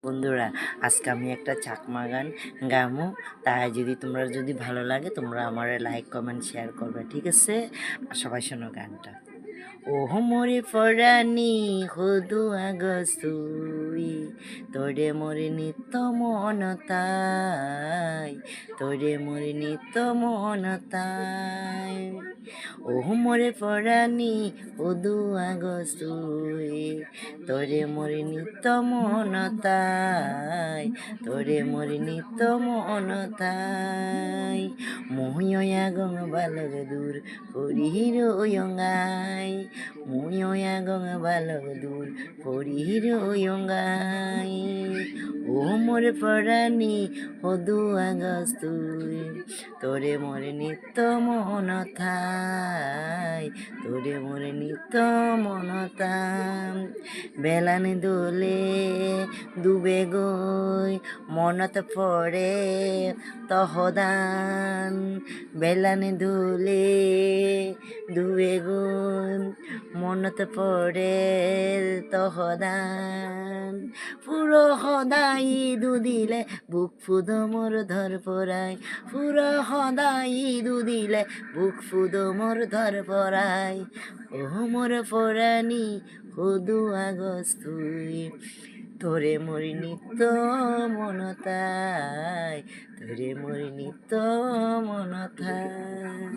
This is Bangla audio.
বন্ধুরা, আজকে আমি একটা চাকমা গান গামো। তাই তোমরা যদি ভালো লাগে তোমরা আমার লাইক কমেন্ট শেয়ার করবে, ঠিক আছে? আর সবাই শোনো গানটা। ও মোরে ফরানি হদু আগসুই, তোরে মোরে নিত্য মনতাই, তোরে মোরে নিত্য মনতাই। ও মোরে ফরানি হদু আগসুই, তোরে মোরে নিত্য মনতাই, তোরে মোরে নিত্য মনতাই। মহিয়া গং বালক দূর হরির ওয়ঙ্গাই, মহিয়া গং বালক দূর হরির ওয়ঙ্গাই। ও মোরে পরাণী হদু আগস্তুই, তোরে মোরে নিত্য মনথাই, তোরে মোরে নিত্য মনতাম। বেলানি দোলে ডুবে গই মনত পড়ে তহদান, বেলানি দোলে ডুবে গই মনত পড়ে তহদান। পুরো সদাই দুদিলে বুক ফুদ মোর ধর পরাই, পুরো সদাই দুদিলে বুক ফুদ মোর ধর পরাই। ও মোর পরাণী হদু আগস্তুই, তোরে মরি নিত্য মনতাই, তোরে মরি নিত্য মনতাই।